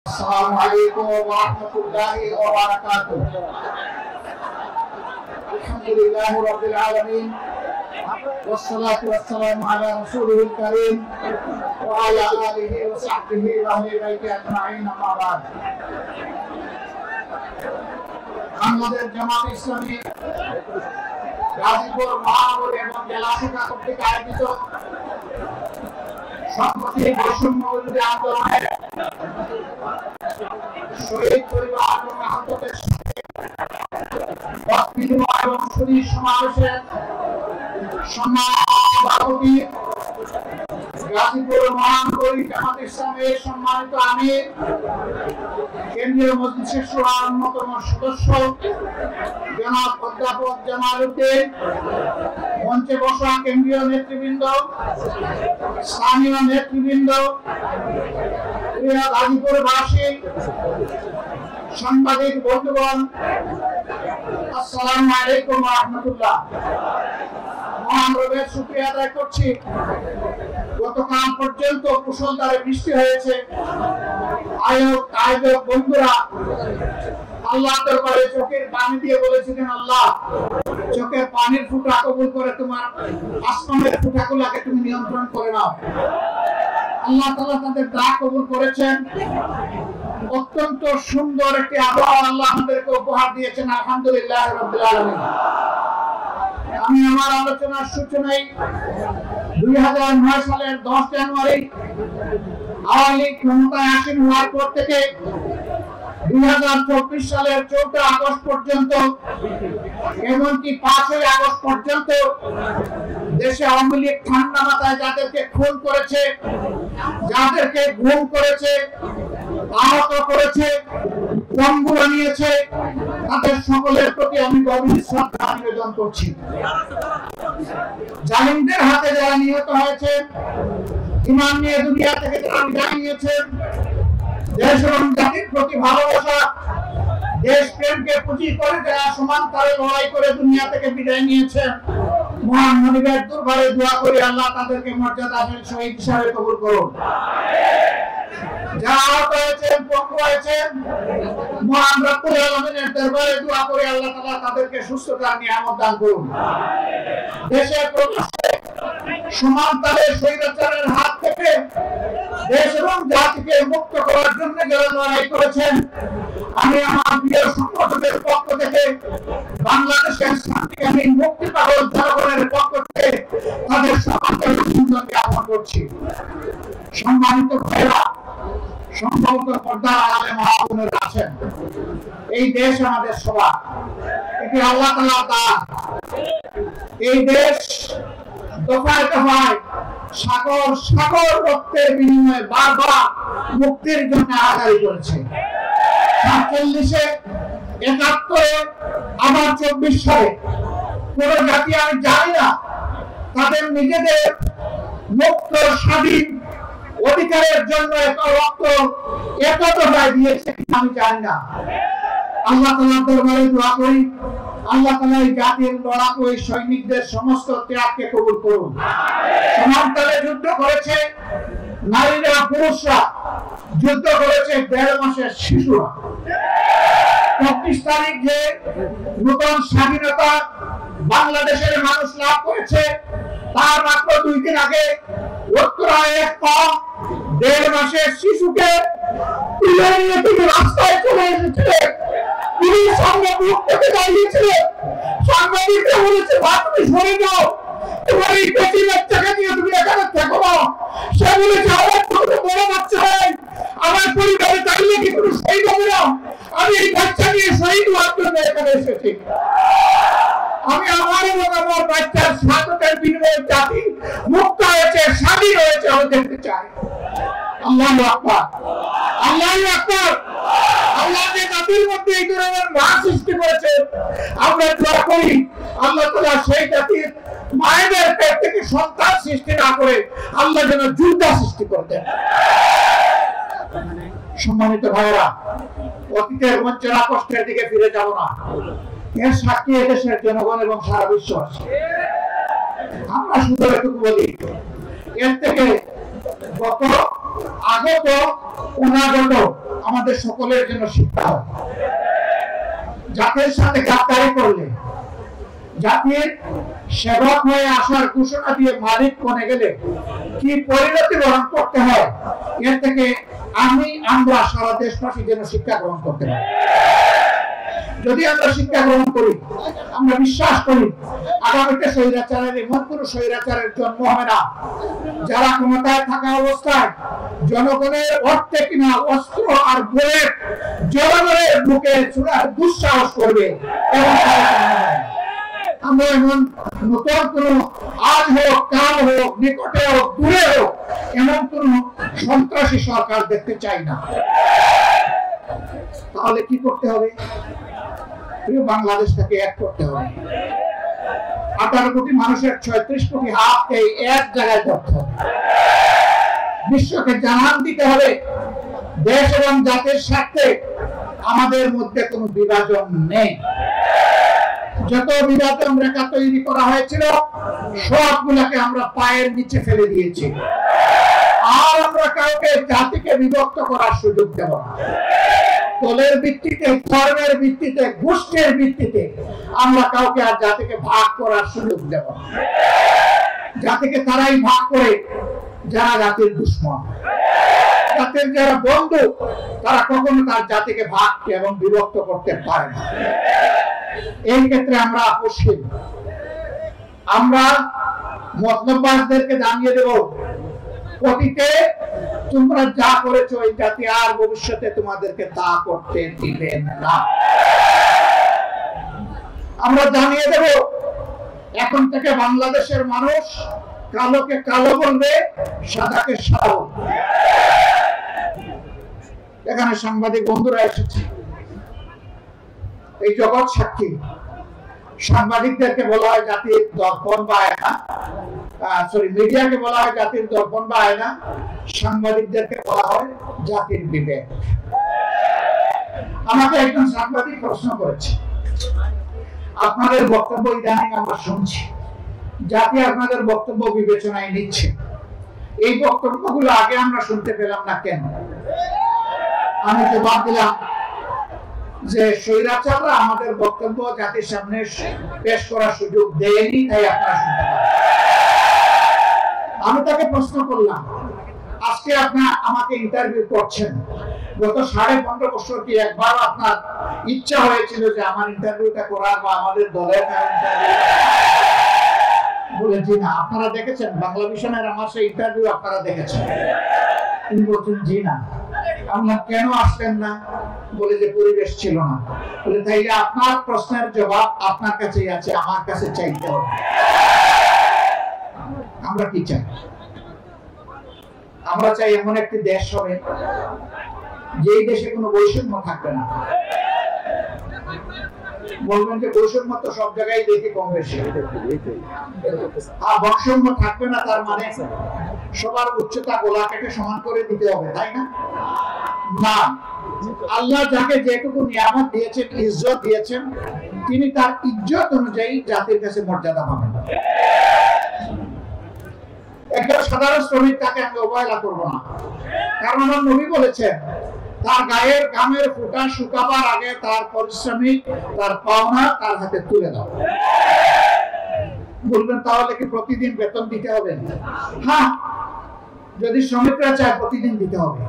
السلام عليكم ورحمة الله وبركاته. الحمد لله رب العالمين والصلاة والسلام على رسوله الكريم وعلى آله وصحبه وأهل بيته أجمعين أما بعد. বাংলাদেশ জামাত ইসলামী গাজীপুর মহানগর এবং জেলা শাখা কর্তৃক আয়োজিত সম্প্রতি বৈষম্য বিরোধী আন্দোলনের শহীদ পরিবার এবং আহতদের এবং সুদী সমাবেশের সভাপতি গাজীপুর মহানগরী জামাত ইসলামের সম্মানিত আমির কেন্দ্রীয় মজলিসের শূরার অন্যতম সদস্য জনাব অধ্যাপক জামাল উদ্দিন, মঞ্চে বসা কেন্দ্রীয় নেতৃবৃন্দ, স্থানীয় নেতৃবৃন্দ, প্রিয় গাজীপুরবাসী, সাংবাদিক বন্ধুগণ, আসসালামু আলাইকুম ওয়া রাহমাতুল্লাহ। মহান রবের শুকরিয়া আদায় করছি। গতকাল পর্যন্ত মুষলধারে বৃষ্টি হয়েছে। আয়োজক বন্ধুরা আল্লাহ দরবারে চোখের পানি দিয়ে বলেছিলেন, আল্লাহ চোখের পানির ফুটা কবুল করে তোমার আসমানের ফুটাগুলোকে তুমি নিয়ন্ত্রণ করে নাও। আল্লাহ তাআলা তাদের দোয়া কবুল করেছেন। অত্যন্ত সুন্দর একটি আবহাওয়া আল্লাহ আমাদেরকে উপহার দিয়েছেন। আলহামদুলিল্লাহ রাব্বিল আলামিন। আমি আমার আলোচনার সূচনায় 2009 সালের 10 জানুয়ারি আওয়ামী লীগ ক্ষমতায় আসীন হওয়ার পর থেকে 2024 সালের 14 আগস্ট পর্যন্ত, এমনকি 5ই আগস্ট পর্যন্ত দেশে আওয়ামী লীগ ঠান্ডা মাথায় যাদেরকে খুন করেছে, যাদেরকে গুম করেছে, আহত করেছে, পঙ্গু বানিয়েছে, তাদের সকলের প্রতি আমি গভীর শ্রদ্ধা নিবেদন করছি। জালিমদের হাতে যারা নিহত হয়েছে, ঈমান নিয়ে দুনিয়া থেকে যারা বিদায় নিয়েছেন, দেশ এবং জাতির প্রতি ভালোবাসা, দেশ প্রেমকে পুঁজি করে যারা সমান তালে লড়াই করে দুনিয়া থেকে বিদায় নিয়েছেন, মহান মনিবের দরবারে দোয়া করি আল্লাহ তাদেরকে মর্যাদাশীল শহীদ হিসাবে কবুল করুন। যারা আহত হয়েছেন, পঙ্গু হয়েছেন, মহান রব্বুল আলামিনের দরবারে দোয়া করি আল্লাহ তাআলা তাদেরকে সুস্থতার নিয়ামত দান করুন। দেশের প্রবাসে সমান তালে স্বৈরাচারের হাত থেকে দেশ এবং জাতিকে মুক্ত করার জন্য যারা লড়াই করেছেন, আমি আমার প্রিয় সংগঠনের পক্ষ থেকে, বাংলাদেশের শান্তিকামী মুক্তি পাগল জনগণের পক্ষ থেকে তাদের সকলকে অভিনন্দন জ্ঞাপন করছি। সম্মানিত ভাইরা, সম্ভবত পর্দার আড়ালে মহাপুরুষরা আছেন। এই দেশ আমাদের সবার, এটি আল্লাহ তাআলার দান। এই দেশ দফায় দফায় সাগর সাগর রক্তের বিনিময়ে বারবার মুক্তির জন্য আদায় করেছে। 47-এ, 71-এ, আবার 24 সালে কোন জাতি আমি জানি না তাদের নিজেদের মুক্ত স্বাধীন অধিকারের জন্য এত রক্ত এত দফায় দিয়েছে আমি জানি না। আল্লাহ তাআলার দরবারে দোয়া করি আল্লাহ তাআলা এই জাতির লড়াকু এই সৈনিকদের সমস্ত ত্যাগকে কবুল করুন। সমানতালে যুদ্ধ করেছে নারীরা, পুরুষরা, যুদ্ধ করেছে 1.5 মাসের শিশুরা। 25 তারিখ যে নতুন স্বাধীনতা বাংলাদেশের মানুষ লাভ করেছে, তার মাত্র 2 দিন আগে উত্তরায় এক কম 1.5 মাসের শিশুকে তুলে নিয়ে তিনি রাস্তায় চলে এসেছিলেন। তিনি সঙ্গে মুখ থেকে দাঁড়িয়েছিলেন। সাংবাদিকরা বলেছে, তুমি সরে যাও, তোমার এই বেটি বাচ্চাকে নিয়ে তুমি এখানে থাকো না। সে বলেছে, আমার ছোট বড় বাচ্চা হয়, আমার পরিবারে চাইলে কি কোনো শহীদ হবে না? আমি এই বাচ্চা নিয়ে শহীদ হওয়ার জন্য এখানে এসেছি। আমি আমার এবং আমার বাচ্চার স্বাধীনতার বিনিময়ে জাতি মুক্ত হয়েছে, স্বাধীন হয়েছে, আমি দেখতে চাই। আল্লাহু আকবার, আল্লাহু আকবার। আল্লাহ যে জাতির মধ্যে এই ধরনের মা সৃষ্টি করেছে, আমরা দোয়া করি আল্লাহ তাআলা সেই জাতির মায়েদের পেট থেকে সন্তান সৃষ্টি না করে আল্লাহ যেন যোদ্ধা সৃষ্টি করতেন। সম্মানিত ভাইরা, অতীতের বঞ্চনা কষ্টের দিকে ফিরে যাব না। এর সাক্ষী দেশের জনগণ এবং সারা বিশ্ব আছে। আমরা শুধু এটুকু বলি, এর থেকে গত আগত অনাগত আমাদের সকলের জন্য শিক্ষা হয়। জাতির সাথে গাদ্দারি করলে, জাতির সেবক হয়ে আসার ঘোষণা দিয়ে মালিক বনে গেলে কি পরিণতি বরণ করতে হয়, এর থেকে আমরা সারা দেশবাসী যেন শিক্ষা গ্রহণ করতে পারি। যদি আমরা শিক্ষা গ্রহণ করি, আমরা বিশ্বাস করি আগামীতে স্বৈরাচারের এমন কোন স্বৈরাচারের জন্ম হবে না যারা ক্ষমতায় থাকা অবস্থায় জনগণের অর্থে কিনা অস্ত্র আর বুলেট জনগণের বুকে ছোড়ার দুঃসাহস করবে। এবং আমরা এমন নতুন কোন আজ হোক, কাল হোক, নিকটে হোক, দূরে হোক, এমন কোন সন্ত্রাসী সরকার দেখতে চাই না। তাহলে কি করতে হবে? বাংলাদেশটাকে এক করতে হবে। 18 কোটি মানুষের 36 কোটি হাতকে এক জায়গায় করতে হবে। বিশ্বকে জানান দিতে হবে দেশ এবং জাতির স্বার্থে আমাদের মধ্যে কোনো বিভাজন নেই। যত বিভাজন রেখা তৈরি করা হয়েছিল সবগুলোকে আমরা পায়ের নিচে ফেলে দিয়েছি। আর আমরা কাউকে জাতিকে বিভক্ত করার সুযোগ দেব না। দলের ভিত্তিতে, ধর্মের ভিত্তিতে, গোষ্ঠীর ভিত্তিতে আমরা কাউকে আর জাতিকে ভাগ করার সুযোগ দেব না। জাতিকে তারাই ভাগ করে যারা জাতির দুশ্মন। জাতির যারা বন্ধু তারা কখনো তার জাতিকে ভাগ এবং বিভক্ত করতে পারে না। এই ক্ষেত্রে আমরা আপোষহীন। আমরা মতলববাজদেরকে জানিয়ে দেব, অতীতে তোমরা যা করেছো এই জাতি আর ভবিষ্যতে তোমাদেরকে তা করতে দিবেন না। আমরা জানিয়ে দেব, এখন থেকে বাংলাদেশের মানুষ কালোকে কালো বলবে, সাদাকে সাদা। এখানে সাংবাদিক বন্ধুরা এসেছে, এই জগৎ সাক্ষী। সাংবাদিকদেরকে বলা হয় জাতির দর্পণ বা আয়না, মিডিয়াকে বলা হয় জাতির দর্পণ বা আয়না, সাংবাদিকদেরকে বলা হয় জাতির বিবেক। আমাকে একজন সাংবাদিক প্রশ্ন করেছে, আপনাদের বক্তব্য ইদানিং আমরা শুনছি, জাতি আপনাদের বক্তব্য বিবেচনায় নিচ্ছে, এই বক্তব্যগুলো আগে আমরা শুনতে পেলাম না কেন? আমি জবাব দিলাম যে স্বৈরাচাররা আমাদের বক্তব্য জাতির সামনে পেশ করার সুযোগ দেয়নি, তাই আপনারা শুনতে পারেন। আমি তাকে প্রশ্ন করলাম, আজকে আপনি আমাকে ইন্টারভিউ করছেন, গত 15.5 বছর কি একবার আপনার ইচ্ছা হয়েছিল যে আমার ইন্টারভিউটা করার বা আমাদের দলের বলেছি না? আপনারা দেখেছেন বাংলা ভিশনের আমার সেই ইন্টারভিউ, আপনারা দেখেছেন? তিনি বলছেন জি না। আমরা কেন আসলেন না? বলে যে পরিবেশ ছিল না। বলে তাইলে আপনার প্রশ্নের জবাব আপনার কাছেই আছে, আমার কাছে চাইতে হবে। আমরা কি চাই? আমরা চাই এমন একটি দেশ হবে যেই দেশে কোনো বৈষম্য থাকবে না। বলবেন যে বৈষম্য তো সব জায়গায় দেখি কম বেশি, আর বৈষম্য থাকবে না তার মানে সবার উচ্চতা গোলা কেটে সমান করে দিতে হবে, তাই না? না, আল্লাহ যাকে যেটুকু নিয়ামত দিয়েছেন, ইজ্জত দিয়েছেন, তিনি তার ইজ্জত অনুযায়ী জাতির কাছে মর্যাদা পাবেন। একজন সাধারণ শ্রমিক, তাকে আমি অবহেলা করবো না, কারণ আমার নবী বলেছেন তার গায়ের ঘামের ফোঁটা শুকাবার আগে তার পারিশ্রমিক, তার পাওনা তার হাতে তুলে দাও। বলবেন তাহলে কি প্রতিদিন বেতন দিতে হবে? হ্যাঁ, যদি শ্রমিকরা চায় প্রতিদিন দিতে হবে।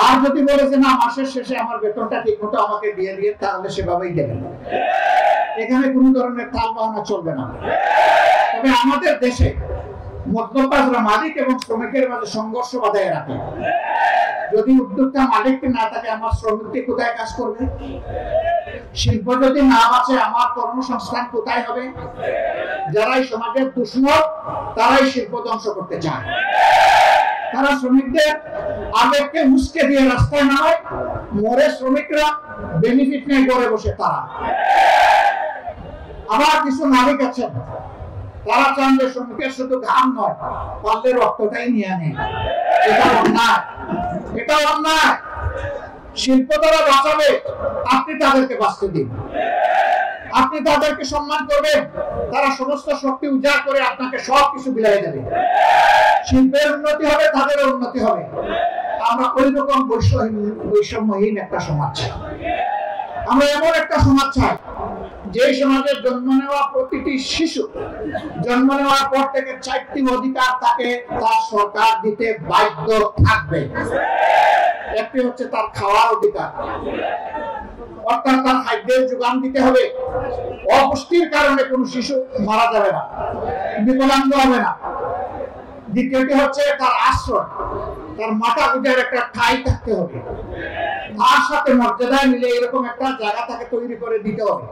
আর যদি বলে যে না, মাসের শেষে আমার বেতনটা ঠিক মতো আমাকে দিয়ে দিয়ে, তাহলে সেভাবেই দেবেন। এখানে কোনো ধরনের তাল বাহানা চলবে না। তবে আমাদের দেশে মতলববাজরা মালিক এবং শ্রমিকের মাঝে সংঘর্ষ বাঁধায় রাখে। যদি উদ্যোক্তা মালিককে না থাকে, আমার শ্রমিকটি কোথায় কাজ করবে? শিল্প যদি না বাঁচে, আমার কর্মসংস্থান কোথায় হবে? যারাই সমাজের দুশ্মন তারাই শিল্প ধ্বংস করতে চায়। তারা শ্রমিকদের আবেগকে উস্কে দিয়ে রাস্তায় নামায়, মরে শ্রমিকরা বেনিফিট নিয়ে ঘরে বসে তারা। আবার কিছু মালিক আছেন, তারা চান যে শ্রমিকের শুধু ঘাম নয়, পারলে রক্তটাই নিয়ে নেয়। এটা অন্যায়, এটা অন্যায়। শিল্প তারা বাঁচাবে, আপনি তাদেরকে বাঁচতে দিন। আপনি তাদেরকে সম্মান করবেন, তারা সমস্ত শক্তি উজাড় করে আপনাকে সবকিছু বিলাই দেবে। শিল্পের উন্নতি হবে, তাদেরও উন্নতি হবে। আমরা ওই রকম বৈষম্যহীন একটা সমাজ চাই। আমরা এমন একটা সমাজ চাই যে সমাজে জন্ম নেওয়া প্রতিটি শিশু জন্ম নেওয়ার পর থেকে 4টি অধিকার তাকে তার সরকার দিতে বাধ্য থাকবে। একটি হচ্ছে তার খাওয়ার অধিকার, অর্থাৎ তার খাদ্যের যোগান দিতে হবে। অপুষ্টির কারণে কোনো শিশু মারা যাবে না, বিকলাঙ্গ হবে না। দ্বিতীয়টি হচ্ছে তার আশ্রয়, তার মাথা গুজার একটা ঠাঁই থাকতে হবে, তার সাথে মর্যাদায় মিলে এরকম একটা জায়গা তাকে তৈরি করে দিতে হবে।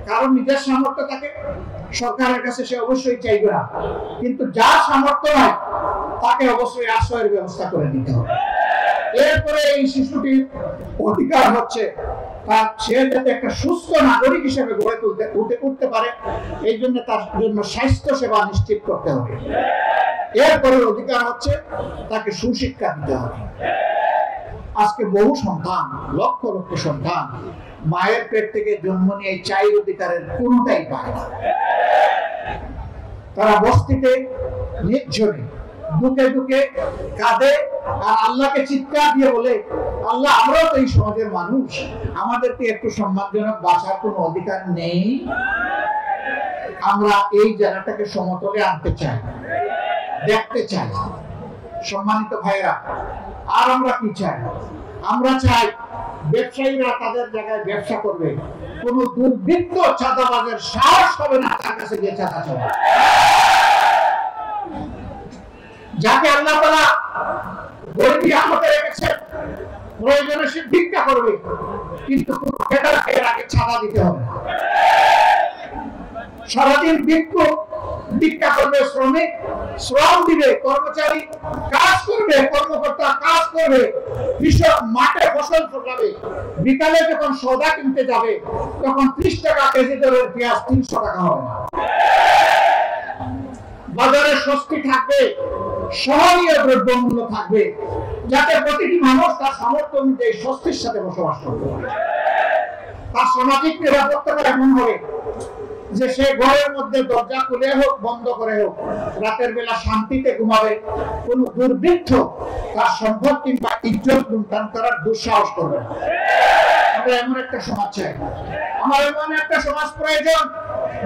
কারণ নিজের সামর্থ্য থাকে, সরকারের কাছে সে অবশ্যই চাইবে না, কিন্তু যার সামর্থ্য নয় তাকে অবশ্যই আশ্রয়ের ব্যবস্থা করে দিতে হবে। এরপরে এই শিশুটির অধিকার হচ্ছে সে যাতে একটা সুস্থ নাগরিক হিসেবে গড়ে উঠতে পারে, এই জন্য তার জন্য স্বাস্থ্য সেবা নিশ্চিত করতে হবে। এরপরে অধিকার হচ্ছে তাকে সুশিক্ষা দিতে হবে। আজকে বহু সন্তান, লক্ষ লক্ষ সন্তান মায়ের পেট থেকে জন্ম নিয়ে 4 অধিকারের কোনটাই পায় না। তারা বস্তিতে নির্জনে দুঃখে দুঃখে কাঁদে আর আল্লাহকে চিৎকার দিয়ে বলে, আল্লাহ আমরাও তো এই সমাজের মানুষ, আমাদেরকে একটু সম্মানজনক বাঁচার কোনো অধিকার নেই। আমরা এই জায়গাটাকে সমতলে আনতে চাই, দেখতে চাই। সম্মানিত ভাইরা, আর আমরা কি চাই? আমরা চাই ব্যবসায়ীরা তাদের জায়গায় ব্যবসা করবে, কোন দুর্বৃত্ত চাঁদাবাজের সাহস হবে না তার কাছে গিয়ে চাঁদা চাওয়া। যাকে আল্লাহ তাআলা গরিবী আমতে রেখেছেন, প্রয়োজনে সে ভিক্ষা করবে, কিন্তু এর আগে চাঁদা দিতে হবে না। সারাদিন ভিক্ষা করবে, শ্রমিক শ্রম দিবে, কর্মচারী কাজ করবে, কর্মকর্তা কাজ করবে, কৃষক মাঠে ফসল ফলাবে, বিকালে যখন সওদা কিনতে যাবে তখন 30 টাকা কেজি দরের পেঁয়াজ 300 টাকা হবে না। বাজারে স্বস্তি থাকবে, সহনীয় দ্রব্যমূল্য থাকবে, যাতে প্রতিটি মানুষ তার সামর্থ্য অনুযায়ী স্বস্তির সাথে বসবাস করতে পারে। তার সামাজিক নিরাপত্তা এমন হবে যে সে ঘরের মধ্যে দরজা খুলে হোক বন্ধ করে হোক রাতের বেলা শান্তিতে ঘুমাবে, কোন দুর্বৃত্ত তার সম্পদ কিংবা ইজ্জত লুণ্ঠন করার দুঃসাহস করবে না। আমরা এমন একটা সমাজ চাই। আমার এমন একটা সমাজ প্রয়োজন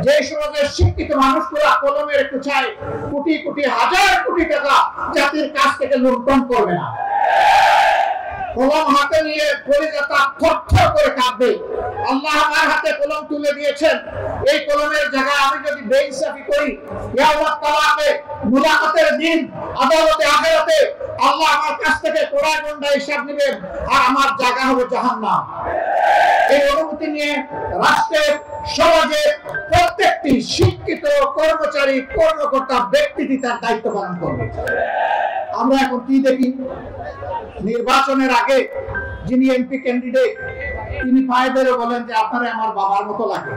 যে সমাজের শিক্ষিত মানুষগুলো কলমের একটু চাই, কোটি কোটি হাজার কোটি টাকা জাতির কাছ থেকে লুণ্ঠন করবে না। কলম হাতে নিয়ে কলিজাটা থরথর করে কাঁপবে, আল্লাহ আমার হাতে কলম তুলে দিয়েছেন, এই কলমের জায়গায় আমি যদি বেইনসাফি করি, কিয়ামত তালাকে মুলাকাতের দিন আদালতে আখিরাতে আল্লাহ আমার কাছ থেকে কোড়া গন্ডা হিসাব নেবেন আর আমার জায়গা হবে জাহান্নাম। এই অনুমতি নিয়ে রাষ্ট্রের, সমাজের প্রত্যেকটি শিক্ষিত কর্মচারী, কর্মকর্তা, ব্যক্তিটি তার দায়িত্ব পালন করবে। আমরা এখন কি দেখি? নির্বাচনের আগে যিনি এমপি ক্যান্ডিডেট তিনি পায়ে ধরে বলেন যে আপনারা আমার বাবার মতো লাগে।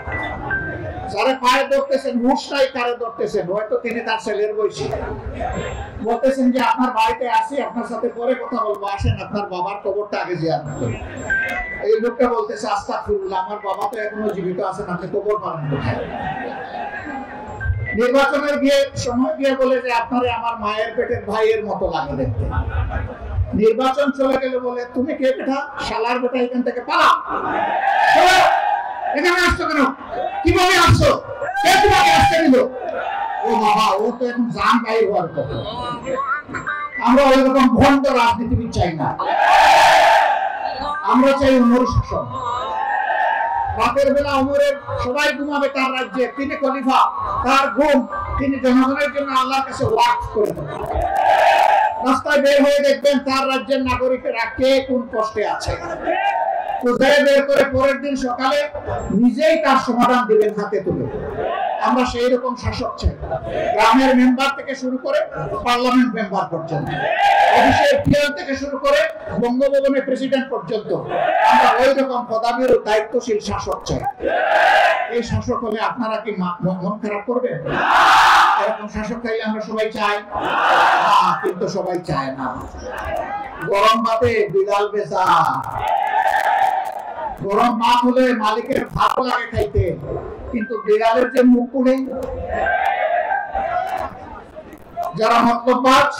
যারা পায়ে ধরতেছেন, মুশরাই কারে ধরতেছেন, হয়তো তিনি তার ছেলের বয়সী, বলতেছেন যে আপনার বাড়িতে আসি, আপনার সাথে পরে কথা বলবো, আসেন আপনার বাবার কবরটা আগে জিয়ারত করি। এই লোকটা বলতেছে আস্তাগফিরুল্লাহ, আমার বাবা তো এখনো জীবিত আছেন, আপনি কবর পালন কোথায়? নির্বাচনের গিয়ে সময় গিয়ে বলে যে আপনারে আমার মায়ের পেটের ভাইয়ের মতো লাগে দেখতে। নির্বাচন চলে গেলে বলে তুমি কে বেটা, শালার বেটা, এখান থেকে পালা, এখানে আসছো কেন, কিভাবে আসছো, কে তোমাকে আসতে দিল? ও বাবা, ও তো এখন জান বাইর হওয়ার কথা। আমরা ওই রকম ভণ্ড রাজনীতিবিদ চাই না, আমরা চাই অনুশাসন। রাতের বেলা ওমরের সবাই ঘুমাবে তার রাজ্যে, তিনি খলিফা, তার ঘুম তিনি জনগণের জন্য আল্লাহর কাছে ওয়াকফ করে দেবেন। রাস্তায় বের হয়ে দেখবেন তার রাজ্যের নাগরিকেরা কে কোন কষ্টে আছে, খুঁজে বের করে পরের দিন সকালে নিজেই তার সমাধান দিবেন হাতে তুলে। আমরা সেই রকম শাসক চাই, গ্রামের মেম্বার থেকে শুরু করে পার্লামেন্ট মেম্বার পর্যন্ত, অফিসের পিয়ন থেকে শুরু করে বঙ্গভবনের প্রেসিডেন্ট পর্যন্ত আমরা ওই রকম পদাবির দায়িত্বশীল শাসক চাই। এই শাসক হলে আপনারা কি মন খারাপ করবেন? এরকম শাসক চাইলে আমরা সবাই চাই, কিন্তু সবাই চায় না। গরম ভাতে বিড়াল বেচা, গরম ভাত হলে মালিকের ভালো লাগে খাইতে, কিন্তু বিড়ালের যে মুখ নেই, যারা মতলববাজ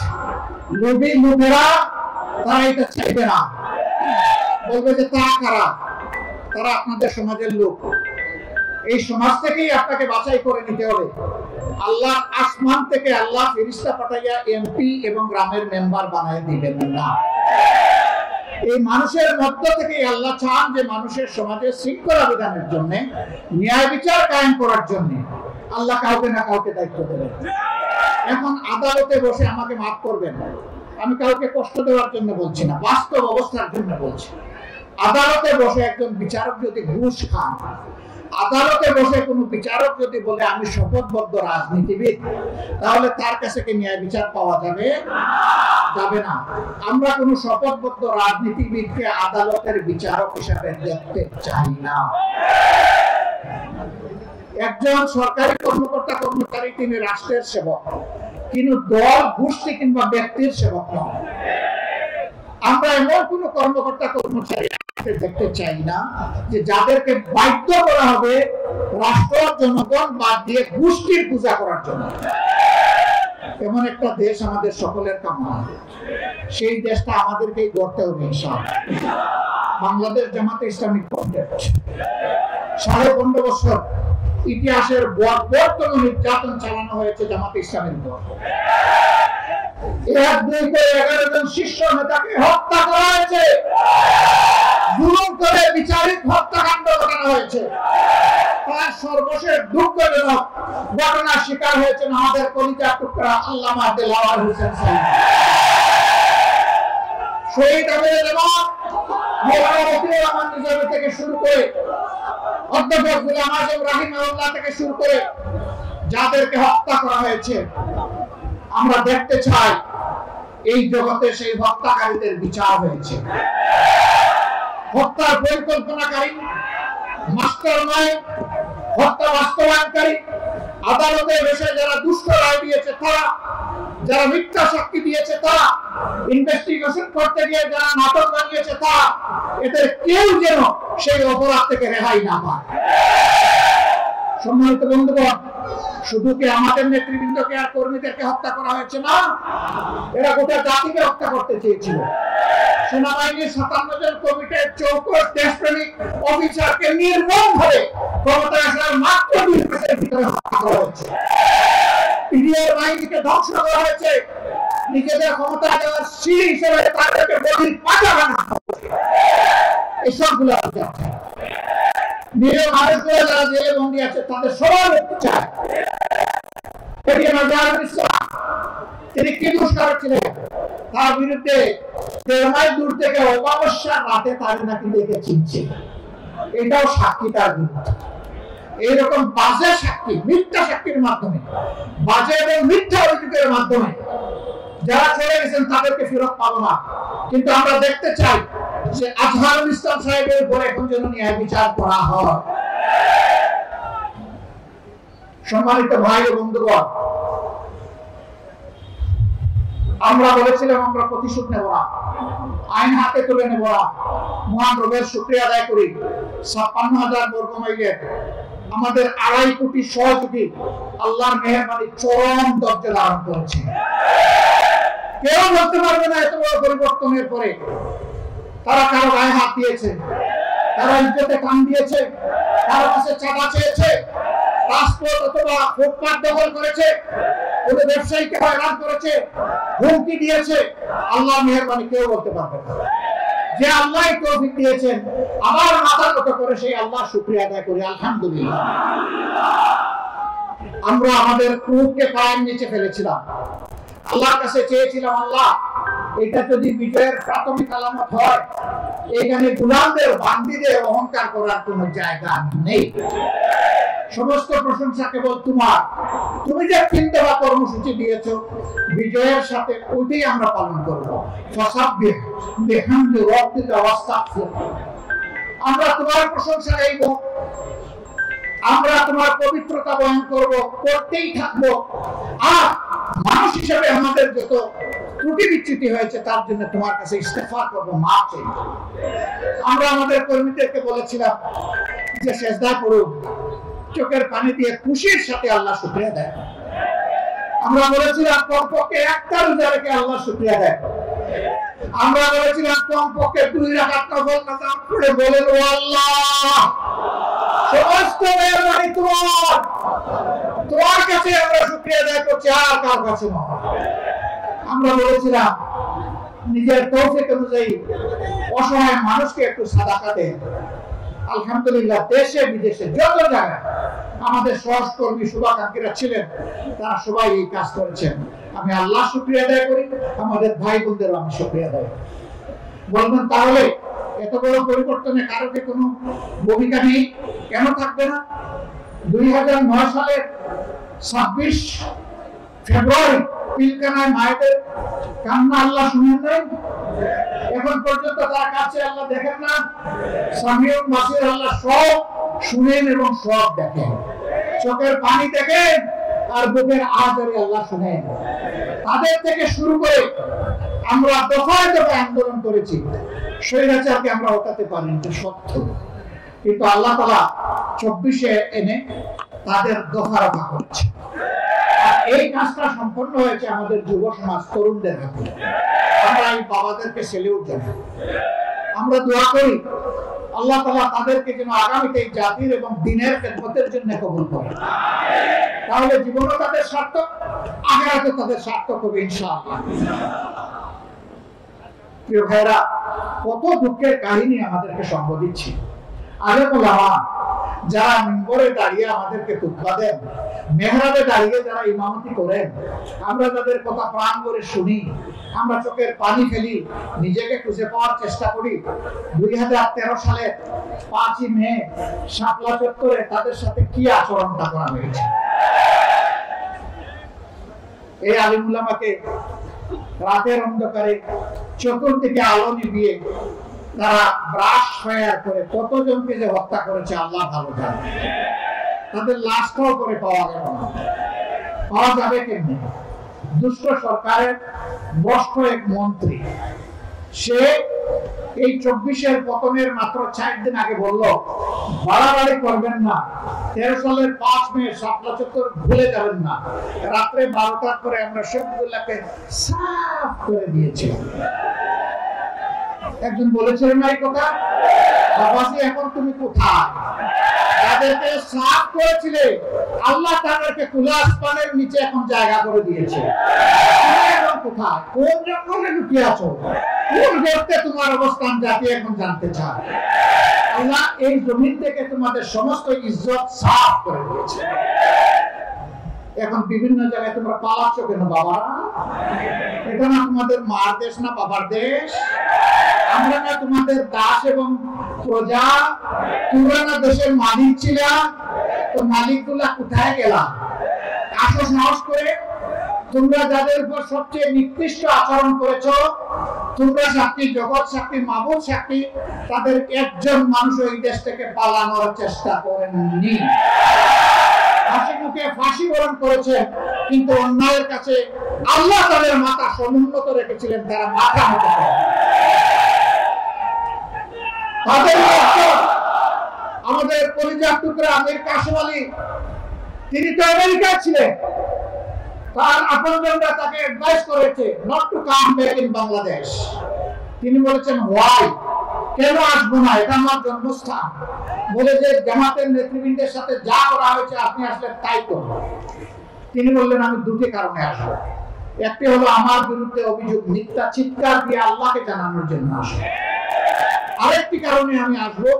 লোভী লোভেরা তারা এটা চাইবে না, বলবে যে তা কারা, তারা আপনাদের সমাজের লোক। এই সমাজ থেকেই আপনাকে বাছাই করে নিতে হবে। আল্লাহ আসমান থেকে আল্লাহ ফেরেশতা পাঠাইয়া এমপি এবং গ্রামের মেম্বার বানায় দিবেন না। এই মানুষের মধ্য থেকে আল্লাহ চান যে মানুষের সমাজে শৃঙ্খলা বিধানের জন্য, ন্যায় বিচার কায়েম করার জন্য আল্লাহ কাউকে না কাউকে দায়িত্ব দেবেন। এখন আদালতে বসে, আমাকে মাফ করবেন, আমি কাউকে কষ্ট দেওয়ার জন্য বলছি না, বাস্তব অবস্থার জন্য বলছি। আদালতে বসে একজন বিচারক যদি ঘুষ খান, আদালতে বসে কোনো বিচারক যদি বলে আমি শপথবদ্ধ রাজনীতিবিদ, তাহলে তার কাছে কি ন্যায় বিচার পাওয়া যাবে? যাবে না। আমরা কোনো শপথবদ্ধ রাজনীতিবিদকে আদালতের বিচারক হিসাবে দেখতে চাই না। একজন সরকারি কর্মকর্তা কর্মচারী, তিনি রাষ্ট্রের সেবক, কিন্তু দল গোষ্ঠী কিংবা ব্যক্তির সেবক নয়। আমরা এমন কোন কর্মকর্তা কর্মচারী দেখতে চাই না যে যাদেরকে বাধ্য করা হবে রাষ্ট্র জনগণ বাদ দিয়ে গোষ্ঠীর পূজা করার জন্য। এমন একটা দেশ আমাদের সকলের কামনা, সেই দেশটা আমাদেরকেই গড়তে হবে ইনশাআল্লাহ। বাংলাদেশ জামাতে ইসলামী কন্টেক্ট 15.5 বছর ইতিহাসের বর্বরতম নির্যাতন চালানো হয়েছে জামাতে ইসলামের উপর। 11 জন শীর্ষ নেতাকে হত্যা করা হয়েছে, জুলুম করে বিচারিক হত্যাকাণ্ড ঘটানো হয়েছে। তার সর্বশেষ দুঃখজনক ঘটনার শিকার হয়েছেন আমাদের কলিজার টুকরা আল্লামা দেলাওয়ার হোসেন সাহেব। শহীদ আমির জামাত মাওলানা মতিউর রহমান নিজামী থেকে শুরু করে, অধ্যাপক গোলাম আযম রাহিমাহুল্লাহ থেকে শুরু করে যাদেরকে হত্যা করা হয়েছে, আমরা দেখতে চাই এই জগতে সেই হত্যাকারীদের বিচার হয়েছে। হত্যার পরিকল্পনাকারী, মাস্টারমাইন্ড, হত্যা বাস্তবায়নকারী, আদালতে বসে যারা দুষ্ট রায় দিয়েছে তারা, যারা মিথ্যা সাক্ষী দিয়েছে তারা, ইনভেস্টিগেশন করতে গিয়ে যারা নাটক বানিয়েছে তারা, এদের কেউ যেন সেই অপরাধ থেকে রেহাই না পায়। সম্মানিত বন্ধুগণ, শুধু কি আমাদের নেতৃবৃন্দকে আর কর্মীদেরকে হত্যা করা হয়েছে না, এরা গোটা জাতিকে হত্যা করতে চেয়েছিল। সেনাবাহিনীর 57 জন কমিটির চৌকস দেশপ্রেমিক অফিসারকে নির্মমভাবে ক্ষমতায় আসার মাত্র 2 মাসের ভিতরে হত্যা করা হয়েছে। পিডিআর বাহিনীকে ধ্বংস করা হয়েছে, নিজেদের ক্ষমতা দেওয়ার সিঁড়ি হিসেবে তাদেরকে বলির পাঁজা বানানো হয়েছে। এসবগুলো নিরীহ মানুষগুলো যারা জেলে বন্দী আছে তাদের সবার মুক্তি চায়। তিনি কি দুষ্কার ছিলেন, তার বিরুদ্ধে 1.5 মাইল দূর থেকে অমাবস্যার রাতে তার নাকি দেখে চিনছে, এটাও সাক্ষী তার বিরুদ্ধে। এইরকম বাজে সাক্ষী, মিথ্যা সাক্ষীর মাধ্যমে, বাজে এবং মিথ্যা অভিযোগের মাধ্যমে যারা চলে গেছেন তাদেরকে ফেরত পাবো না। কিন্তু আমরা দেখতে চাই যে আজহারুল ইসলাম সাহেবের উপর এখন যেন ন্যায় বিচার করা হয়। সম্মানিত ভাই ও বন্ধুগণ, আমরা বলেছিলাম আমরা প্রতিশোধ নেব না, আইন হাতে তুলে নেব না। মহান রবের শুকরিয়া আদায় করি, 56,000 বর্গ মাইলের আমাদের 2.5 কোটি সহযোগী আল্লাহর মেহেরবানি চরম দরজা ধারণ করেছে। কেউ বলতে পারবে না এত বড় পরিবর্তনের পরে তারা কারো গায়ে হাত দিয়েছে, তারা ইজ্জতে কান দিয়েছে, কারো কাছে চাঁদা চেয়েছে, রাজপথ অথবা ফুটপাত দখল করেছে, কোনো ব্যবসায়ীকে হয়রান করেছে, হুমকি দিয়েছে। আল্লাহর মেহেরবানি কেউ বলতে পারবে না। যে আল্লাহ তৌফিক দিয়েছেন, আবার মাথা নত করে সেই আল্লাহ শুকরিয়া আদায় করি, আলহামদুলিল্লাহ। আমরা আমাদের ক্রোধকে পায়ের নিচে ফেলেছিলাম, আল্লাহর কাছে চেয়েছিলাম, আল্লাহ এটা যদি বিজয়ের প্রাথমিক আলামত হয়, এখানে গোলামদের বান্দিদের অহংকার করার কোনো জায়গা নেই। সমস্ত প্রশংসা কেবল তোমার। তুমি যে 3 দফা কর্মসূচি দিয়েছো, বিজয়ের সাথে ওইটাই আমরা পালন করবো। আমরা তোমার প্রশংসা গাইব, আমরা তোমার পবিত্রতা বহন করব, করতেই থাকবো। আর মানুষ হিসেবে আমাদের যত ত্রুটি বিচ্যুতি হয়েছে তার জন্য তোমার কাছে ইস্তেগফার করব, মাফ চাই। আমরা আমাদের কর্মীদেরকে বলেছিলাম যে সেজদা করো, চোখের পানি দিয়ে খুশির সাথে আল্লাহ শুকরিয়া দেয়। আমরা বলেছিলাম কমপক্ষে একটা রোজা রেখে আল্লাহ শুকরিয়া দেয়। আমরা বলেছিলাম কমপক্ষে 2 রাকাত নফল নামাজ পড়ে বলেন ও আল্লাহ সমস্ত মেহরবানি তোমার কাছে আমরা শুকরিয়া আদায় করছি, আর কার কাছে নয়। আমরা বলেছিলাম নিজের তৌফিক অনুযায়ী অসহায় মানুষকে একটু সাদাকা দেন। আলহামদুলিল্লাহ দেশে বিদেশে যত জায়গায় আমাদের সহকর্মী শুভাকাঙ্ক্ষীরা ছিলেন তারা সবাই এই কাজ করেছেন। আমি আল্লাহ শুকরিয়া আদায় করি, আমাদের ভাই বোনদেরও আমি শুকরিয়া আদায় করি। বলবেন তাহলে এত বড় পরিবর্তনে কারো কি কোনো ভূমিকা নেই? কেন থাকবে না? 2009 সালের 26 ফেব্রুয়ারি পিলখানায় মায়েদের কান্না আল্লাহ শুনেন নাই? এখন পর্যন্ত তার কাছে আল্লাহ দেখেন না? সামিউল বাসির আল্লাহ সব শুনেন এবং সব দেখেন, চোখের পানি দেখেন আর বুকের আওয়াজ আল্লাহ শুনেন। তাদের থেকে শুরু করে আমরা দফায় দফায় আন্দোলন করেছি, স্বৈরাচারকে আমরা হটাতে পারিনি, এটা সত্য। কিন্তু আল্লাহ তাআলা 24-এ এনে তাদের দফা রফা করেছে। এই কাজটা সম্পন্ন হয়েছে আমাদের যুব সমাজ তরুণদের হাতে। আমরা এই বাবাদেরকে সেলিউট জানাই। আমরা দোয়া করি আল্লাহ তাআলা তাদেরকে যেন আগামীতে এই জাতির এবং দ্বীনের খেদমতের জন্য কবুল করেন। তাহলে জীবনও তাদের সার্থক, আখিরাতেও তাদের সার্থক হবে ইনশাআল্লাহ। প্রিয় ভাইরা, কত দুঃখের কাহিনী আমাদেরকে সঙ্গ দিচ্ছে। আলেম ওলামা যারা মিম্বরে দাঁড়িয়ে আমাদেরকে খুতবা দেন, মেহরাবে দাঁড়িয়ে যারা ইমামতি করেন, আমরা তাদের কথা প্রাণ করে শুনি, আমরা চোখের পানি ফেলি, নিজেকে খুঁজে পাওয়ার চেষ্টা করি। 2013 সালের 5ই মে শাপলা চত্বরে তাদের সাথে কি আচরণটা করা হয়েছে। এই আলেম ওলামাকে রাতের অন্ধকারে চতুর্দিকে আলো নিভিয়ে তারা ব্রাশ ফায়ার করে কতজনকে যে হত্যা করেছে আল্লাহ ভালো জানে। তাদের লাশটাও করে পাওয়া গেল না। পাওয়া যাবে কেমনি? দুষ্ট সরকারের বস্ত এক মন্ত্রী, সে এই 24-এর পতনের মাত্র 4 দিন আগে বলল বাড়াবাড়ি করবেন না, 13 সালের 5 মে শাপলা চত্বর ভুলে যাবেন না। রাত্রে 12টার পরে আমরা সবগুলোকে সাফ করে দিয়েছিলাম। একজন বলেছিলেন এই কথা, বাবাজি এখন তুমি কোথায়? যাদেরকে সাফ করেছিলে আল্লাহ তাদেরকে খোলা আসমানের নিচে এখন জায়গা করে দিয়েছে। তুমি এখন কোথায়? কোন জঙ্গলে লুকিয়ে আছো? কোন গর্তে তোমার অবস্থান জাতি এখন জানতে চায়। আল্লাহ এই জমিন থেকে তোমাদের সমস্ত ইজ্জত সাফ করে দিয়েছে। এখন বিভিন্ন জায়গায় তোমরা পালাচ্ছ কেন বাবারা? এটা না তোমাদের মার দেশ না বাবার দেশ? আমরা না তোমাদের দাস এবং প্রজা? তোমরা না দেশের মালিক ছিলা? তো মালিকগুলা কোথায় গেলা? আসো সাহস করে। তোমরা যাদের উপর সবচেয়ে নিকৃষ্ট আচরণ করেছো, তোমরা সাক্ষী, জগৎ সাক্ষী, মাবুদ সাক্ষী, তাদের একজন মানুষ ওই দেশ থেকে পালানোর চেষ্টা করেননি। হাসি মুখে ফাঁসি বরণ করেছে, কিন্তু অন্যায়ের কাছে আল্লাহ তাদের মাথা সমুন্নত রেখেছিলেন, তারা মাথা মতো করে। তাদের আমাদের কলিজার টুকরা আমির কাসেম আলী, তিনি তো আমেরিকায় ছিলেন। তার আপনজনরা তাকে অ্যাডভাইস করেছে not to come back in Bangladesh. তিনি বলেছেন হোয়াই, কেন আসবো না, এটা আমার জন্মস্থান। বলে যে জামাতের নেতৃবৃন্দের সাথে যা করা হয়েছে আপনি আসলে তাই করুন। তিনি বললেন আমি দুটি কারণে আসবো। একটি হলো আমার বিরুদ্ধে অভিযোগ মিথ্যা চিৎকার দিয়ে আল্লাহকে জানানোর জন্য আসবো। আরেকটি কারণে আমি আসবো,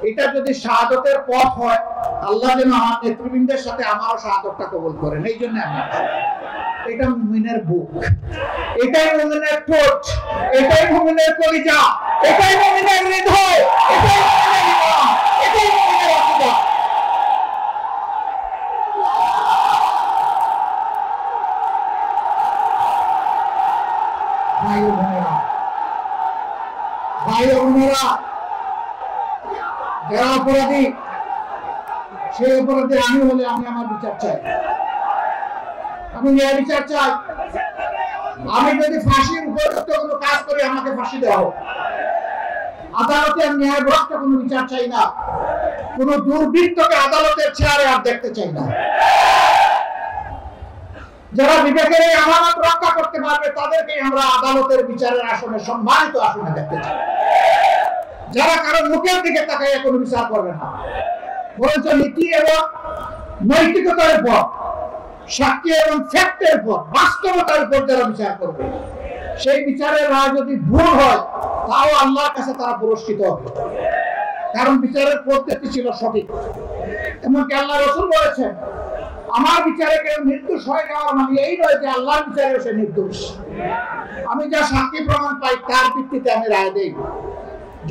এটা যদি শাহাদতের পথ হয়, আল্লাহ যেন আমার নেতৃবৃন্দের সাথে আমারও শাহাদতটা কবুল করেন, এই জন্য আমি আসবো। এটা মুমিনের বুক, এটাই মুমিনের ঠোঁট, এটাই মুমিনের কলিজা, এটাই মুমিনের হৃদয়, এটাই মুমিনের ঈমান, এটাই মুমিনের আকীদা। ভাই ও বোনেরা, ভাই ও বোনেরা, যারা অপরাধী, সেই অপরাধী আমি হলে আমি আমার বিচার চাই, আমি ন্যায় বিচার চাই। আমি যদি ফাঁসির উপযুক্ত কোনো কাজ করি আমাকে ফাঁসি দেওয়া হোক। আদালতে আমি ন্যায়ভ্রষ্ট কোনো বিচার চাই না, কোনো দুর্বৃত্তকে আদালতের চেয়ারে আর দেখতে চাই না। যারা বিবেকের এই আমানত রক্ষা করতে পারবে তাদেরকে আমরা আদালতের বিচারের আসনে, সম্মানিত আসনে দেখতে চাই। যারা কারো মুখের দিকে তাকাইয়া কোনো বিচার করবে না, বরঞ্চ নীতি এবং নৈতিকতার উপর, সাক্ষী এবং ফ্যাক্টের উপর, বাস্তবতার উপর যারা বিচার করবে, সেই বিচারের রায় যদি ভুল হয় তাও আল্লাহর কাছে তারা পুরস্কৃত হবে, কারণ বিচারের পদ্ধতি ছিল সঠিক। এমনকি আল্লাহ রাসূল বলেছেন, আমার বিচারে কেউ নির্দোষ হয়ে যাওয়ার মানে এই নয় যে আল্লাহর বিচারে সে নির্দোষ। আমি যা সাক্ষী প্রমাণ পাই তার ভিত্তিতে আমি রায় দেই।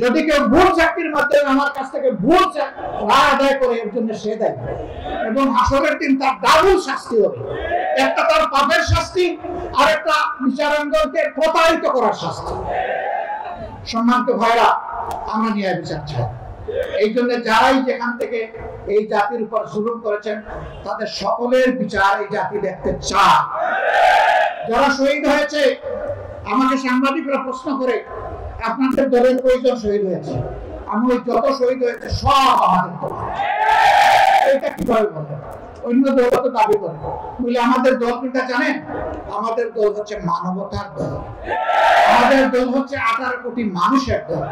যদি কেউ ভুল সাক্ষীর মাধ্যমে আমার কাছ থেকে ভুল রায় আদায় করে, এর জন্য সে দেয়, এবং হাসরের দিন তার ডাবল শাস্তি হবে। একটা তার পাপের শাস্তি, আর একটা বিচারাঙ্গনকে প্রতারিত করার শাস্তি। সম্মানিত ভাইরা, আমরা ন্যায় বিচার চাই। এই জন্য যারাই যেখান থেকে এই জাতির উপর জুলুম করেছেন তাদের সকলের বিচার এই জাতি দেখতে চায়। যারা শহীদ হয়েছে, আমাকে সাংবাদিকরা প্রশ্ন করে আপনাদের দলের কয়জন শহীদ হয়েছে? আমি ওই যত শহীদ হয়েছে সব আমাদের দল। এটা কিভাবে বলে? অন্য দল তো দাবি করে, বলে আমাদের দল কিটা জানেন? আমাদের দল হচ্ছে মানবতার দল। আমাদের দল হচ্ছে 18 কোটি মানুষের দল।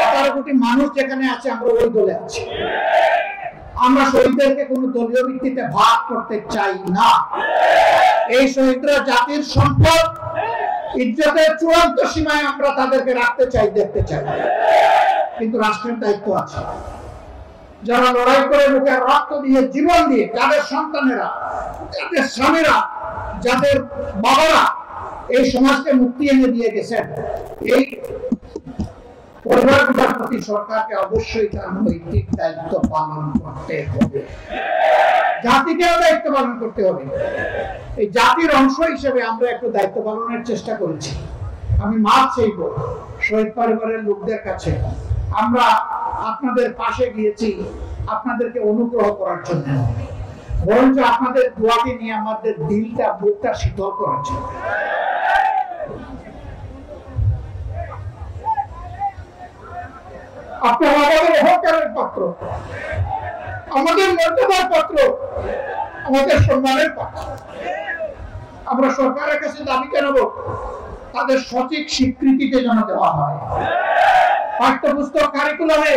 18 কোটি মানুষ যেখানে আছে আমরা ওই দলে আছি। আমরা শহীদদেরকে কোন দলীয় ভিত্তিতে ভাগ করতে চাই না। এই শহীদরা জাতির সম্পদ, ইজ্জতের চূড়ান্ত সীমায় আমরা তাদেরকে রাখতে চাই, দেখতে চাই। কিন্তু রাষ্ট্রের দায়িত্ব আছে। যারা লড়াই করে মুখের রক্ত দিয়ে, জীবন দিয়ে, যাদের সন্তানেরা, যাদের স্বামীরা, যাদের বাবারা এই সমাজকে মুক্তি এনে দিয়ে গেছেন, এই পরিবারগুলোর প্রতি সরকারকে অবশ্যই তার নৈতিক দায়িত্ব পালন করতে হবে। জাতিকেও দায়িত্ব পালন করতে হবে। এই জাতির অংশ হিসেবে আমরা একটু দায়িত্ব পালনের চেষ্টা করেছি। আমি মাপ চাইব শহীদ পরিবারের লোকদের কাছে। আমরা আপনাদের পাশে গিয়েছি আপনাদেরকে অনুগ্রহ করার জন্য, বরঞ্চ আপনাদের দোয়াকে নিয়ে আমাদের দিলটা, বুকটা শীতল করার জন্য। আপনারা আমাদের অহংকারের পাত্র, আমাদের মর্যাদার পাত্র, আমাদের সম্মানের পাত্র। আমরা সরকারের কাছে দাবি জানাবো তাদের সঠিক স্বীকৃতিতে যেন দেওয়া হয়। পাঠ্যপুস্তক কারিকুলামে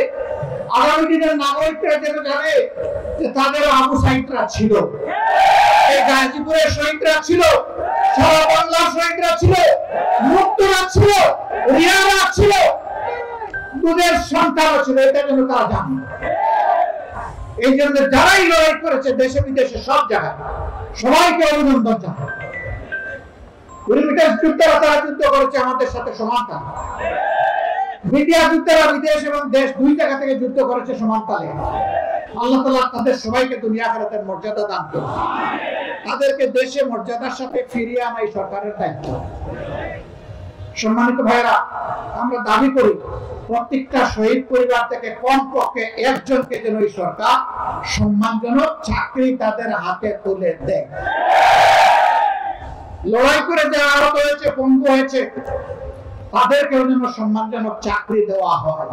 আগামী দিনের নাগরিকরা যেন জানে যে তাদের আবু সাইদরা ছিল, এই গাজীপুরের শহীদরা ছিল, সারা বাংলার শহীদরা ছিল, মুক্তরা ছিল, রিয়ারা ছিল, দুধের সন্তানও ছিল। এটা যেন তারা জানে। এই জন্য যারাই লড়াই করেছে দেশে বিদেশে সব জায়গায়, সবাইকে অভিনন্দন জানাই। যুদ্ধরা তারা যুদ্ধ করেছে আমাদের সাথে সমান তালে। মিডিয়া যুদ্ধরা বিদেশ এবং দেশ দুই জায়গা থেকে যুদ্ধ করেছে সমান তালে। আল্লাহ তাআলা তাদের সবাইকে দুনিয়া আখিরাতের মর্যাদা দান করুন। তাদেরকে দেশে মর্যাদার সাথে ফিরিয়ে আনা এই সরকারের দায়িত্ব। সম্মানিত ভাইরা, আমরা দাবি করি প্রত্যেকটা শহীদ পরিবার থেকে কমপক্ষে একজনকে যেন এই সরকার সম্মানজনক চাকরি তাদের হাতে তুলে দেয়। লড়াই করে যারা আহত হয়েছে, পঙ্গু হয়েছে, তাদেরকেও যেন সম্মানজনক চাকরি দেওয়া হয়।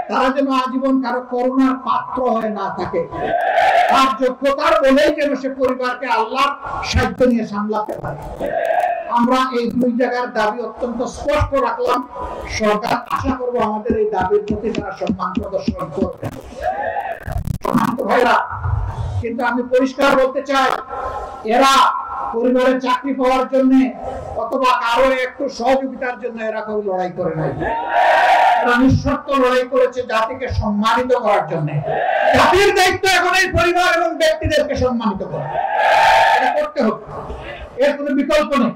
তারা যেন আজীবন কারো করুণার পাত্র হয়ে না থাকে। তার যোগ্যতার বলেই যেন সে পরিবারকে আল্লাহর সাহায্য নিয়ে সামলাতে পারে। আমরা এই দুই জায়গার দাবি অত্যন্ত স্পষ্ট রাখলাম। সরকার আশা করব আমাদের এই দাবির প্রতি তারা সম্মান প্রদর্শন করবে। ভাইরা, কিন্তু আমি পরিষ্কার বলতে চাই, এরা পরিবারের চাকরি পাওয়ার জন্য অথবা কারো একটু সহযোগিতার জন্য এরা কেউ লড়াই করে নাই। এরা নিঃশর্ত লড়াই করেছে জাতিকে সম্মানিত করার জন্য। জাতির দায়িত্ব এখন এই পরিবার এবং ব্যক্তিদেরকে সম্মানিত করা, এটা করতে হবে। এর কোনো বিকল্প নেই।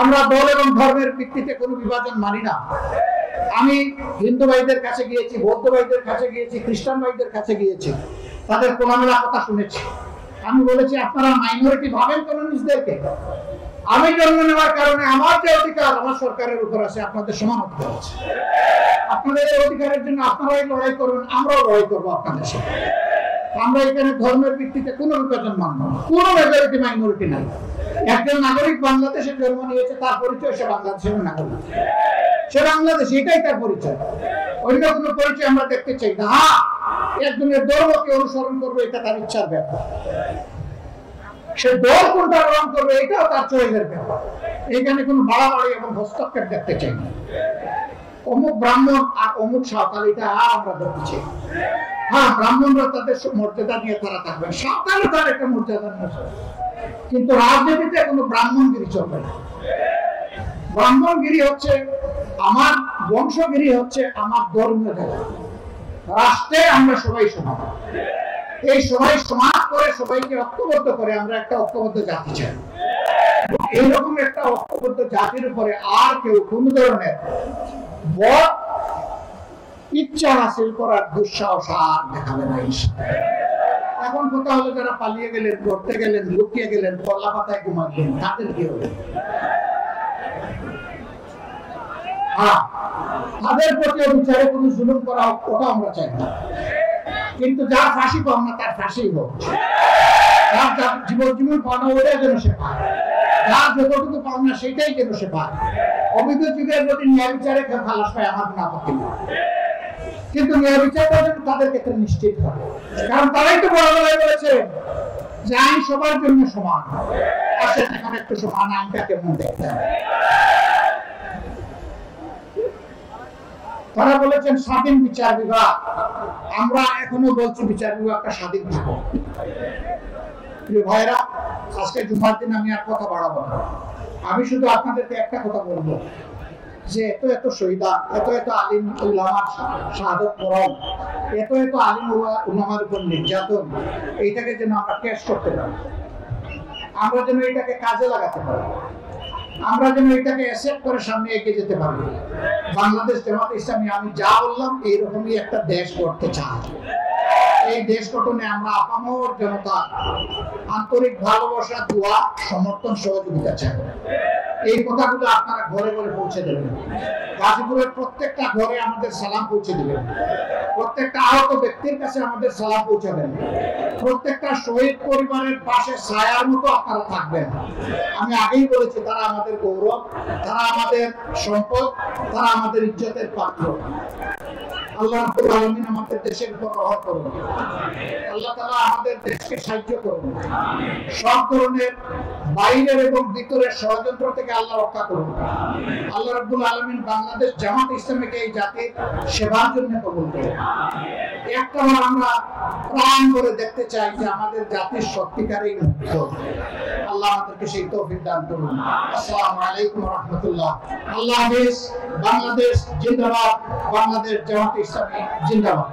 আমরা দল এবং ধর্মের ভিত্তিতে কোনো বিভাজন মানি না। আমি হিন্দু ভাইদের কাছে গিয়েছি, বৌদ্ধ ভাইদের কাছে গিয়েছি, খ্রিস্টান ভাইদের কাছে গিয়েছি, তাদের খোলামেলা কথা শুনেছি। আমি বলেছি আপনারা মাইনরিটি ভাবেন কেন নিজেদেরকে? আমি জন্ম নেওয়ার কারণে আমার যে অধিকার আমার সরকারের উপর আছে, আপনাদের সমান অধিকার আছে। আপনাদের এই অধিকারের জন্য আপনারাই লড়াই করবেন, আমরাও লড়াই করবো আপনাদের সাথে। আমরা এখানে ধর্মের ভিত্তিতে কোনো বিভাজন মানব না, কোনো মেজরিটি মাইনরিটি নাই। একজন নাগরিক বাংলাদেশে জন্ম নিয়েছে, তার পরিচয় সে বাংলাদেশের নাগরিক, সে বাংলাদেশ, এটাই তার পরিচয়। অন্য কোনো পরিচয় আমরা দেখতে চাই না। একজনের ধর্মকে অনুসরণ করবে, এটা তার ইচ্ছার ব্যাপার। সে দল কোনটা গ্রহণ করবে, এটাও তার চয়েসের ব্যাপার। এখানে কোনো বাড়াবাড়ি এবং হস্তক্ষেপ দেখতে চাই না। অমুক ব্রাহ্মণ আর অমুক সাঁওতাল, এটা আমরা দেখতে চাই। হ্যাঁ, ব্রাহ্মণরা তাদের মর্যাদা নিয়ে তারা থাকবে, সাঁওতালও তার একটা মর্যাদা নিয়ে, কিন্তু রাজনীতিতে কোনো ব্রাহ্মণগিরি চলবে না। ব্রাহ্মণগিরি হচ্ছে আমার বংশগিরি, হচ্ছে আমার ধর্মীয় জায়গা। রাষ্ট্রে আমরা সবাই সমান, এই সবাই সমান করে সবাইকে ঐক্যবদ্ধ করে আমরা একটা ঐক্যবদ্ধ জাতি চাই। এইরকম একটা ঐক্যবদ্ধ জাতির উপরে আর কেউ কোন ধরনের বড় ইচ্ছা হাসিল করার দুঃসাহস আর দেখাবে না। এখন কথা হলো, যারা পালিয়ে গেলেন, করতে গেলেন, লুকিয়ে গেলেন, কলা পাতায় ঘুমালেন, তাদের কি হবে? তাদের প্রতি বিচারে কোনো জুলুম করা হোক, ওটা আমরা চাই না। কিন্তু যার ফাঁসি পাও না, তার ফাঁসি হোক। যার জীবন পাওনা, ওটাই যেন সে পায়। যার যতটুকু পাও না, সেটাই যেন সে পায়। অভিজ্ঞ যুগের যদি ন্যায় বিচারে কেউ খালাস পায়, আমার কোনো আপত্তি নেই। কিন্তু ন্যায় বিচারটা যেন তাদের ক্ষেত্রে নিশ্চিত হবে, কারণ তারাই তো বড়বেলায় বলেছে যে আইন সবার জন্য সমান। আসেন এখন একটু সমান আইনটা কেমন দেখতে হবে। তারা বলেছেন স্বাধীন বিচার বিভাগ। আমরা এখনো বলছি বিচার বিভাগটা স্বাধীন থাকুক। প্রিয় ভাইরা, আজকে জুমার দিন আমি আর কথা বাড়াবো না। আমি শুধু আপনাদেরকে একটা কথা বলবো, যে এত এত শহীদা, এত এত আলিম উলামার শাহাদত বরণ, এত এত আলিম উলামার উপর নির্যাতন, এইটাকে যেন আমরা ক্যাশ করতে পারি, আমরা যেন এটাকে কাজে লাগাতে পারি, আমরা যেন এটাকে অ্যাকসেপ্ট করে সামনে এগিয়ে যেতে পারি। বাংলাদেশ জামাত ইসলামী, আমি যা বললাম, এইরকমই একটা দেশ গড়তে চাই। এই দেশ গঠনে আমরা আপামর জনতা আন্তরিক ভালোবাসা, দোয়া, সমর্থন, সহযোগিতা চাই। এই কথাগুলো আপনারা ঘরে ঘরে পৌঁছে দেবেন। গাজীপুরের প্রত্যেকটা ঘরে আমাদের সালাম পৌঁছে দিবেন। প্রত্যেকটা আহত ব্যক্তির কাছে আমাদের সালাম পৌঁছাবেন। প্রত্যেকটা শহীদ পরিবারের পাশে ছায়ার মতো আপনারা থাকবেন। আমি আগেই বলেছি, তারা আমাদের গৌরব, তারা আমাদের সম্পদ, তারা আমাদের ইজ্জতের পাত্র। আল্লাহ রাব্বুল আলামিন আমাদের দেশের উপর রহমত করুন। আল্লাহ তাআলা আমাদের দেশকে সাহায্য করুন। সব ধরনের বাইরের এবং ভিতরের ষড়যন্ত্র থেকে আল্লাহ রক্ষা করুন। আল্লাহ রাব্বুল আলামিন বাংলাদেশ জামাত ইসলামীকে এই জাতির সেবার জন্য কবুল করুন। একটাবার আমরা প্রাণ করে দেখতে চাই যে আমাদের জাতির সত্যিকারের মুক্ত। আল্লাহ আমাদেরকে সেই তৌফিক দান করুন। আসসালামু আলাইকুম ওয়া রাহমাতুল্লাহ। আল্লাহ হাফেজ। বাংলাদেশ জিন্দাবাদ। বাংলাদেশ জামাত ইসলামী জিন্দাবাদ।